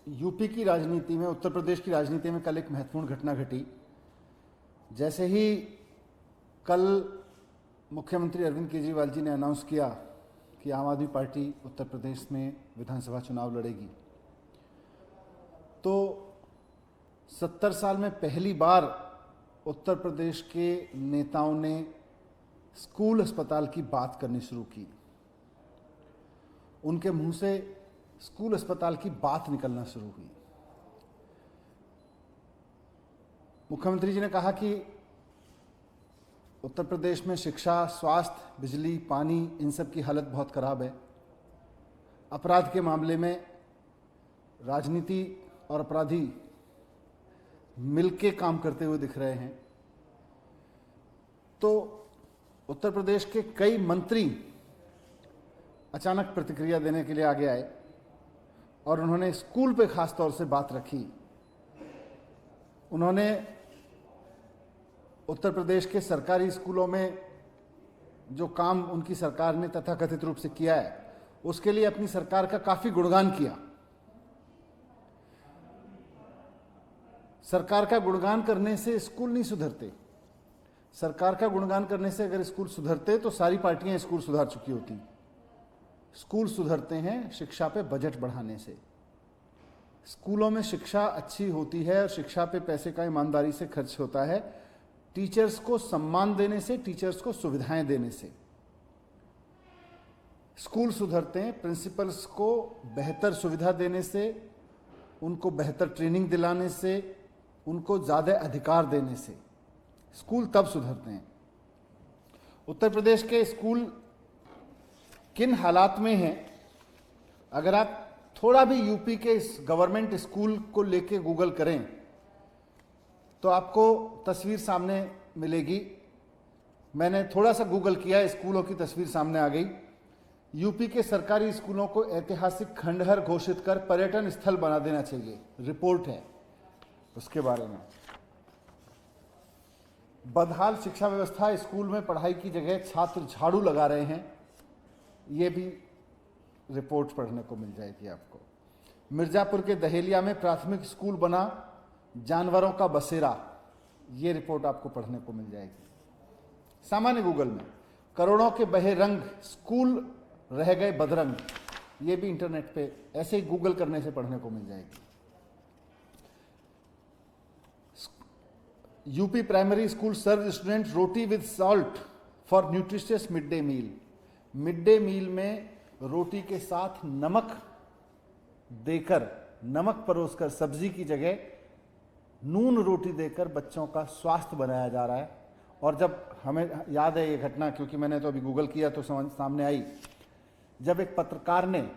UP की राजनीति में, उत्तर प्रदेश की राजनीति में कल एक महत्वपूर्ण घटना घटी। जैसे ही कल मुख्यमंत्री अरविंद केजरीवाल जी ने अनाउंस किया कि आम आदमी पार्टी उत्तर प्रदेश में विधानसभा चुनाव लड़ेगी, तो 70 साल में पहली बार उत्तर प्रदेश के नेताओं ने स्कूल अस्पताल की बात करनी शुरू की। उनके मुंह से स्कूल अस्पताल की बात निकलना शुरू हुई। मुख्यमंत्री जी ने कहा कि उत्तर प्रदेश में शिक्षा, स्वास्थ्य, बिजली, पानी, इन सब की हालत बहुत खराब है। अपराध के मामले में राजनीति और अपराधी मिलके काम करते हुए दिख रहे हैं। तो उत्तर प्रदेश के कई मंत्री अचानक प्रतिक्रिया देने के लिए आगे आए और उन्होंने स्कूल पे खास तौर से बात रखी। उन्होंने उत्तर प्रदेश के सरकारी स्कूलों में जो काम उनकी सरकार ने तथाकथित रूप से किया है, उसके लिए अपनी सरकार का काफी गुणगान किया। सरकार का गुणगान करने से स्कूल नहीं सुधरते। सरकार का गुणगान करने से अगर स्कूल सुधरते तो सारी पार्टियां स्कूल सुधार चुकी होती। स्कूल सुधरते हैं शिक्षा पे बजट बढ़ाने से। स्कूलों में शिक्षा अच्छी होती है और शिक्षा पे पैसे का ईमानदारी से खर्च होता है, टीचर्स को सम्मान देने से, टीचर्स को सुविधाएं देने से। स्कूल सुधरते हैं प्रिंसिपल्स को बेहतर सुविधा देने से, उनको बेहतर ट्रेनिंग दिलाने से, उनको ज़्यादा अधिकार देने से। स्कूल तब सुधरते हैं। उत्तर प्रदेश के स्कूल किन हालात में हैं, अगर आप थोड़ा भी यूपी के इस गवर्नमेंट स्कूल को लेके गूगल करें तो आपको तस्वीर सामने मिलेगी। मैंने थोड़ा सा गूगल किया, स्कूलों की तस्वीर सामने आ गई। यूपी के सरकारी स्कूलों को ऐतिहासिक खंडहर घोषित कर पर्यटन स्थल बना देना चाहिए, रिपोर्ट है उसके बारे में। बदहाल शिक्षा व्यवस्था, स्कूल में पढ़ाई की जगह छात्र झाड़ू लगा रहे हैं, ये भी रिपोर्ट पढ़ने को मिल जाएगी आपको। मिर्जापुर के दहेलिया में प्राथमिक स्कूल बना जानवरों का बसेरा, ये रिपोर्ट आपको पढ़ने को मिल जाएगी सामान्य गूगल में। करोड़ों के बहे रंग, स्कूल रह गए बदरंग, ये भी इंटरनेट पे ऐसे ही गूगल करने से पढ़ने को मिल जाएगी। UP primary school serve student roti with salt for nutritious mid day meal. Mid day meal में रोटी के साथ नमक देकर, नमक परोसकर, सब्जी की जगह नून रोटी देकर बच्चों का स्वास्थ्य बनाया जा रहा है। और जब हमें याद है ये घटना, क्योंकि मैंने तो अभी गूगल किया तो सामने आई, जब एक पत्रकार ने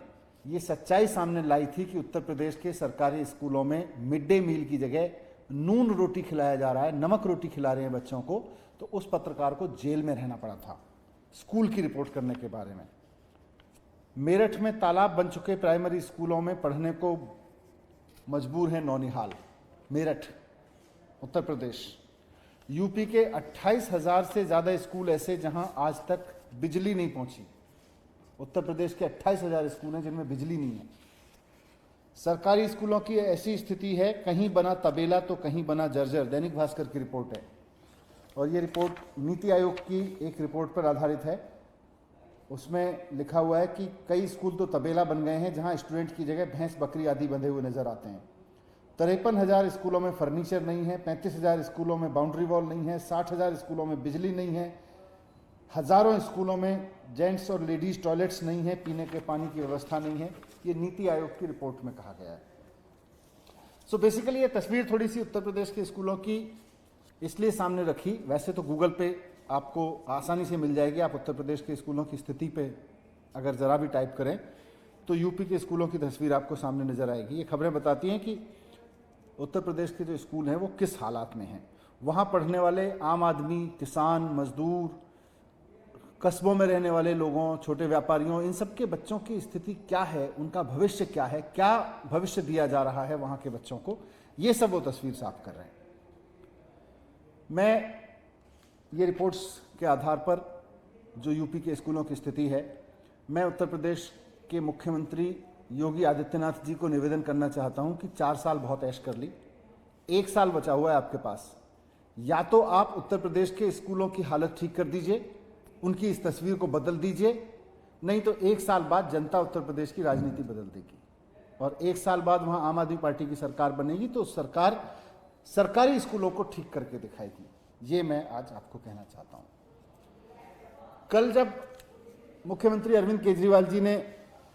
ये सच्चाई सामने लाई थी कि उत्तर प्रदेश के सरकारी स्कूलों में मिड डे मील की जगह नून रोटी खिलाया जा रहा है, नमक रोटी खिला रहे हैं बच्चों को, तो उस पत्रकार को जेल में रहना पड़ा था स्कूल की रिपोर्ट करने के बारे में। मेरठ में तालाब बन चुके प्राइमरी स्कूलों में पढ़ने को मजबूर है नौनिहाल। मेरठ, उत्तर प्रदेश। यूपी के 28,000 से ज़्यादा स्कूल ऐसे जहां आज तक बिजली नहीं पहुंची। उत्तर प्रदेश के 28,000 स्कूल हैं जिनमें बिजली नहीं है। सरकारी स्कूलों की ऐसी स्थिति है, कहीं बना तबेला तो कहीं बना जर्जर, दैनिक भास्कर की रिपोर्ट है। और ये रिपोर्ट नीति आयोग की एक रिपोर्ट पर आधारित है। उसमें लिखा हुआ है कि कई स्कूल तो तबेला बन गए हैं जहां स्टूडेंट की जगह भैंस बकरी आदि बंधे हुए नजर आते हैं। 53,000 स्कूलों में फर्नीचर नहीं है, 35,000 स्कूलों में बाउंड्री वॉल नहीं है, 60,000 स्कूलों में बिजली नहीं है, हजारों स्कूलों में जेंट्स और लेडीज टॉयलेट्स नहीं है, पीने के पानी की व्यवस्था नहीं है। ये नीति आयोग की रिपोर्ट में कहा गया है। सो बेसिकली ये तस्वीर थोड़ी सी उत्तर प्रदेश के स्कूलों की इसलिए सामने रखी। वैसे तो गूगल पे आपको आसानी से मिल जाएगी। आप उत्तर प्रदेश के स्कूलों की स्थिति पे अगर ज़रा भी टाइप करें तो यूपी के स्कूलों की तस्वीर आपको सामने नजर आएगी। ये खबरें बताती हैं कि उत्तर प्रदेश के जो स्कूल हैं वो किस हालात में हैं। वहाँ पढ़ने वाले आम आदमी, किसान, मजदूर, कस्बों में रहने वाले लोगों, छोटे व्यापारियों, इन सब के बच्चों की स्थिति क्या है, उनका भविष्य क्या है, क्या भविष्य दिया जा रहा है वहाँ के बच्चों को, ये सब वो तस्वीर साफ कर रहे हैं। मैं ये रिपोर्ट्स के आधार पर जो यूपी के स्कूलों की स्थिति है, मैं उत्तर प्रदेश के मुख्यमंत्री योगी आदित्यनाथ जी को निवेदन करना चाहता हूं कि 4 साल बहुत ऐश कर ली, 1 साल बचा हुआ है आपके पास। या तो आप उत्तर प्रदेश के स्कूलों की हालत ठीक कर दीजिए, उनकी इस तस्वीर को बदल दीजिए, नहीं तो 1 साल बाद जनता उत्तर प्रदेश की राजनीति बदल देगी और 1 साल बाद वहां आम आदमी पार्टी की सरकार बनेगी तो सरकार सरकारी स्कूलों को ठीक करके दिखाएगी। ये मैं आज आपको कहना चाहता हूं। कल जब मुख्यमंत्री अरविंद केजरीवाल जी ने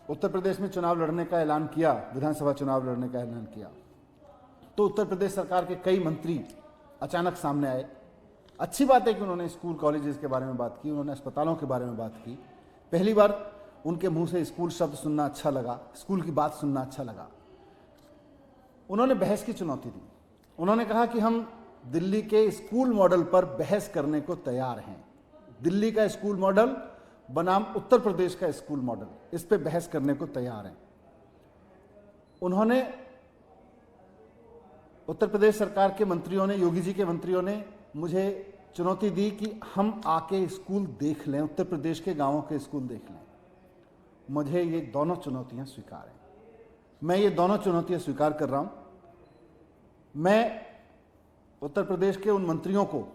उत्तर प्रदेश में चुनाव लड़ने का ऐलान किया, विधानसभा चुनाव लड़ने का ऐलान किया, तो उत्तर प्रदेश सरकार के कई मंत्री अचानक सामने आए। अच्छी बात है कि उन्होंने स्कूल कॉलेजेस के बारे में बात की, उन्होंने अस्पतालों के बारे में बात की। पहली बार उनके मुंह से स्कूल शब्द सुनना अच्छा लगा, स्कूल की बात सुनना अच्छा लगा। उन्होंने बहस की चुनौती दी। उन्होंने कहा कि हम दिल्ली के स्कूल मॉडल पर बहस करने को तैयार हैं। दिल्ली का स्कूल मॉडल बनाम उत्तर प्रदेश का स्कूल मॉडल, इस पे बहस करने को तैयार हैं। उन्होंने उत्तर प्रदेश सरकार के मंत्रियों ने, योगी जी के मंत्रियों ने मुझे चुनौती दी कि हम आके स्कूल देख लें, उत्तर प्रदेश के गांवों के स्कूल देख लें। मुझे ये दोनों चुनौतियां स्वीकार हैं। मैं ये दोनों चुनौतियां स्वीकार कर रहा हूं। मैं उत्तर प्रदेश के उन मंत्रियों को,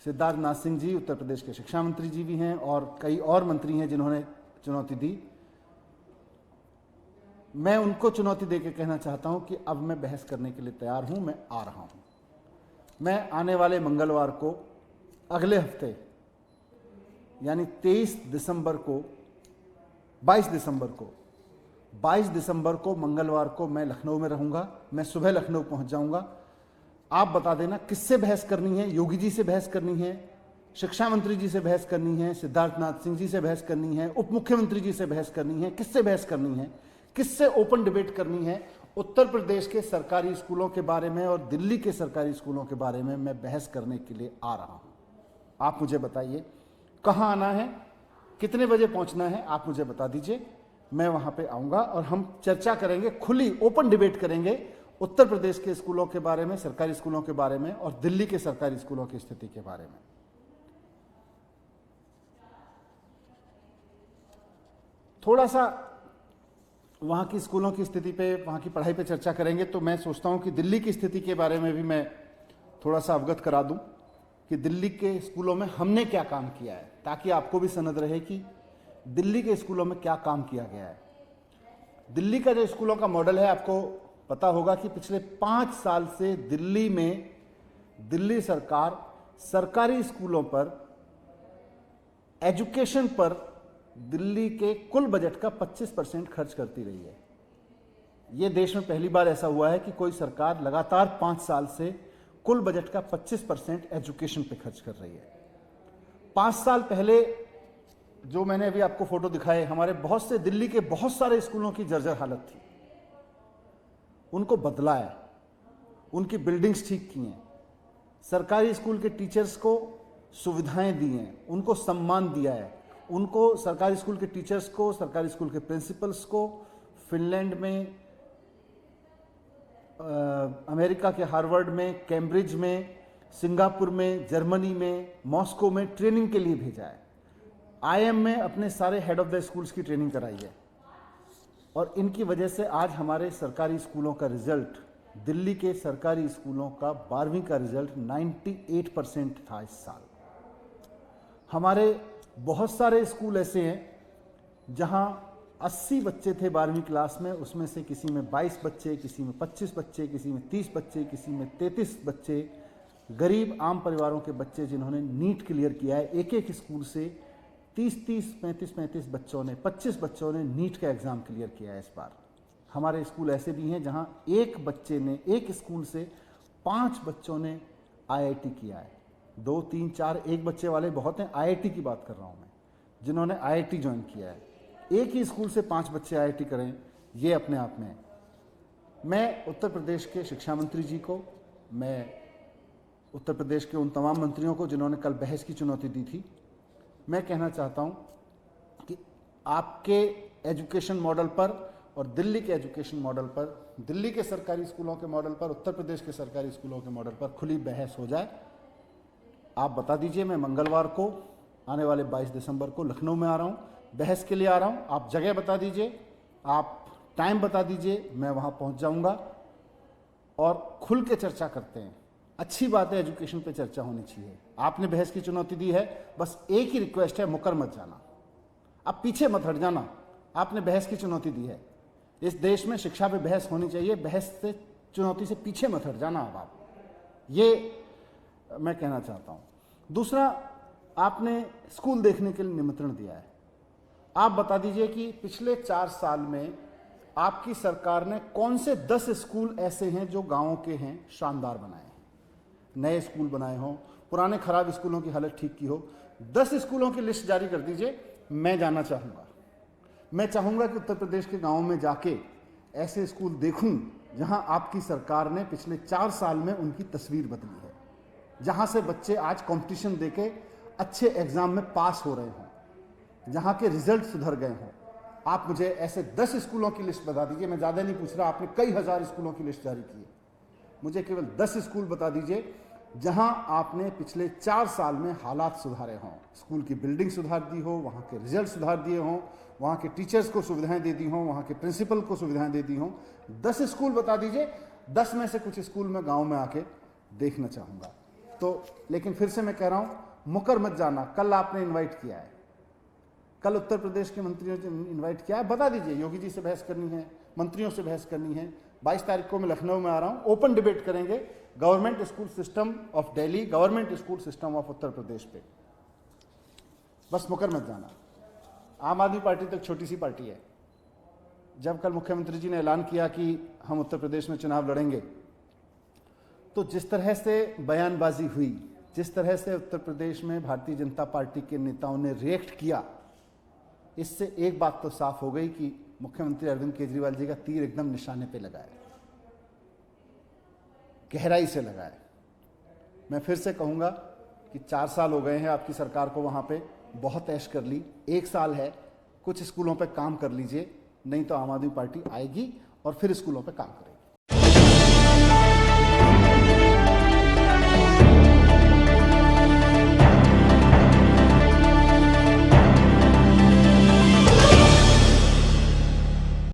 सिद्धार्थ नाथ सिंह जी उत्तर प्रदेश के शिक्षा मंत्री जी भी हैं और कई और मंत्री हैं जिन्होंने चुनौती दी, मैं उनको चुनौती देकर कहना चाहता हूं कि अब मैं बहस करने के लिए तैयार हूं, मैं आ रहा हूं। मैं आने वाले मंगलवार को, अगले हफ्ते यानी 22 दिसंबर को मंगलवार को मैं लखनऊ में रहूंगा। मैं सुबह लखनऊ पहुंच जाऊंगा। आप बता देना किससे बहस करनी है। योगी जी से बहस करनी है, शिक्षा मंत्री जी से बहस करनी है, सिद्धार्थ नाथ सिंह जी से बहस करनी है, उप मुख्यमंत्री जी से बहस करनी है, किससे बहस करनी है, किससे ओपन डिबेट करनी है। उत्तर प्रदेश के सरकारी स्कूलों के बारे में और दिल्ली के सरकारी स्कूलों के बारे में मैं बहस करने के लिए आ रहा हूं। आप मुझे बताइए कहां आना है, कितने बजे पहुंचना है, आप मुझे बता दीजिए। मैं वहां पे आऊंगा और हम चर्चा करेंगे, खुली ओपन डिबेट करेंगे उत्तर प्रदेश के स्कूलों के बारे में, सरकारी स्कूलों के बारे में और दिल्ली के सरकारी स्कूलों की स्थिति के बारे में। थोड़ा सा वहाँ की स्कूलों की स्थिति पे, वहाँ की पढ़ाई पे चर्चा करेंगे। तो मैं सोचता हूँ कि दिल्ली की स्थिति के बारे में भी मैं थोड़ा सा अवगत करा दूँ कि दिल्ली के स्कूलों में हमने क्या काम किया है, ताकि आपको भी सनद रहे कि दिल्ली के स्कूलों में क्या काम किया गया है। दिल्ली का जो स्कूलों का मॉडल है, आपको पता होगा कि पिछले 5 साल से दिल्ली में दिल्ली सरकार सरकारी स्कूलों पर, एजुकेशन पर दिल्ली के कुल बजट का 25% खर्च करती रही है। यह देश में पहली बार ऐसा हुआ है कि कोई सरकार लगातार 5 साल से कुल बजट का 25% एजुकेशन पे खर्च कर रही है। 5 साल पहले जो मैंने अभी आपको फोटो दिखाए, हमारे बहुत से दिल्ली के बहुत सारे स्कूलों की जर्जर हालत थी, उनको बदला है, उनकी बिल्डिंग्स ठीक की हैं, सरकारी स्कूल के टीचर्स को सुविधाएं दी हैं, उनको सम्मान दिया है, उनको सरकारी स्कूल के टीचर्स को, सरकारी स्कूल के प्रिंसिपल्स को फिनलैंड में, अमेरिका के हार्वर्ड में, कैम्ब्रिज में, सिंगापुर में, जर्मनी में, मॉस्को में ट्रेनिंग के लिए भेजा है। आईएम में अपने सारे हेड ऑफ द स्कूल्स की ट्रेनिंग कराई है और इनकी वजह से आज हमारे सरकारी स्कूलों का रिजल्ट, दिल्ली के सरकारी स्कूलों का 12वीं का रिजल्ट 98% था इस साल। हमारे बहुत सारे स्कूल ऐसे हैं जहां 80 बच्चे थे 12वीं क्लास में, उसमें से किसी में 22 बच्चे, किसी में 25 बच्चे, किसी में 30 बच्चे, किसी में 33 बच्चे गरीब आम परिवारों के बच्चे जिन्होंने नीट क्लियर किया है। एक एक स्कूल से 30-30, 35-35 बच्चों ने, 25 बच्चों ने नीट का एग्ज़ाम क्लियर किया है इस बार। हमारे स्कूल ऐसे भी हैं जहां एक बच्चे ने, एक स्कूल से 5 बच्चों ने आईआईटी किया है। 2, 3, 4 एक बच्चे वाले बहुत हैं, आईआईटी की बात कर रहा हूं मैं, जिन्होंने आईआईटी ज्वाइन किया है। एक ही स्कूल से 5 बच्चे आईआईटी करें, ये अपने आप में है। मैं उत्तर प्रदेश के शिक्षा मंत्री जी को, मैं उत्तर प्रदेश के उन तमाम मंत्रियों को जिन्होंने कल बहस की चुनौती दी थी, मैं कहना चाहता हूं कि आपके एजुकेशन मॉडल पर और दिल्ली के एजुकेशन मॉडल पर, दिल्ली के सरकारी स्कूलों के मॉडल पर, उत्तर प्रदेश के सरकारी स्कूलों के मॉडल पर खुली बहस हो जाए। आप बता दीजिए, मैं मंगलवार को आने वाले 22 दिसंबर को लखनऊ में आ रहा हूं, बहस के लिए आ रहा हूं। आप जगह बता दीजिए, आप टाइम बता दीजिए, मैं वहाँ पहुँच जाऊँगा और खुल के चर्चा करते हैं। अच्छी बात है, एजुकेशन पे चर्चा होनी चाहिए। आपने बहस की चुनौती दी है, बस एक ही रिक्वेस्ट है, मुकर मत जाना, आप पीछे मत हट जाना। आपने बहस की चुनौती दी है, इस देश में शिक्षा पे बहस होनी चाहिए, बहस से चुनौती से पीछे मत हट जाना। अब आप, ये मैं कहना चाहता हूँ। दूसरा, आपने स्कूल देखने के लिए निमंत्रण दिया है। आप बता दीजिए कि पिछले 4 साल में आपकी सरकार ने कौन से 10 स्कूल ऐसे हैं जो गांवों के हैं, शानदार बनाए हैं, नए स्कूल बनाए हों, पुराने खराब स्कूलों की हालत ठीक की हो। 10 स्कूलों की लिस्ट जारी कर दीजिए, मैं जाना चाहूँगा। मैं चाहूँगा कि उत्तर प्रदेश के गाँवों में जाके ऐसे स्कूल देखूँ जहाँ आपकी सरकार ने पिछले 4 साल में उनकी तस्वीर बदली है, जहाँ से बच्चे आज कंपटीशन देके अच्छे एग्जाम में पास हो रहे हों, जहाँ के रिजल्ट सुधर गए हों। आप मुझे ऐसे 10 स्कूलों की लिस्ट बता दीजिए, मैं ज़्यादा नहीं पूछ रहा, आपने कई हज़ार स्कूलों की लिस्ट जारी की है, मुझे केवल 10 स्कूल बता दीजिए जहां आपने पिछले 4 साल में हालात सुधारे हों, स्कूल की बिल्डिंग सुधार दी हो, वहां के रिजल्ट सुधार दिए हों, वहां के टीचर्स को सुविधाएं दे दी हों, वहां के प्रिंसिपल को सुविधाएं दे दी हों। 10 स्कूल बता दीजिए, 10 में से कुछ स्कूल में गांव में आके देखना चाहूँगा। तो लेकिन फिर से मैं कह रहा हूँ, मुकर मत जाना। कल आपने इन्वाइट किया है, कल उत्तर प्रदेश के मंत्रियों ने इन्वाइट किया है, बता दीजिए योगी जी से बहस करनी है, मंत्रियों से बहस करनी है। 22 तारीख को मैं लखनऊ में आ रहा हूँ, ओपन डिबेट करेंगे government school system of Delhi, government school system of Uttar Pradesh पे। बस मुकर मत जाना। आम आदमी पार्टी तो एक छोटी सी पार्टी है। जब कल मुख्यमंत्री जी ने ऐलान किया कि हम उत्तर प्रदेश में चुनाव लड़ेंगे, तो जिस तरह से बयानबाजी हुई, जिस तरह से उत्तर प्रदेश में भारतीय जनता पार्टी के नेताओं ने रिएक्ट किया, इससे एक बात तो साफ हो गई कि मुख्यमंत्री अरविंद केजरीवाल जी का तीर एकदम निशाने पे लगा है, गहराई से लगा है। मैं फिर से कहूँगा कि 4 साल हो गए हैं आपकी सरकार को, वहाँ पे बहुत ऐश कर ली। 1 साल है, कुछ स्कूलों पे काम कर लीजिए, नहीं तो आम आदमी पार्टी आएगी और फिर स्कूलों पे काम करेगी।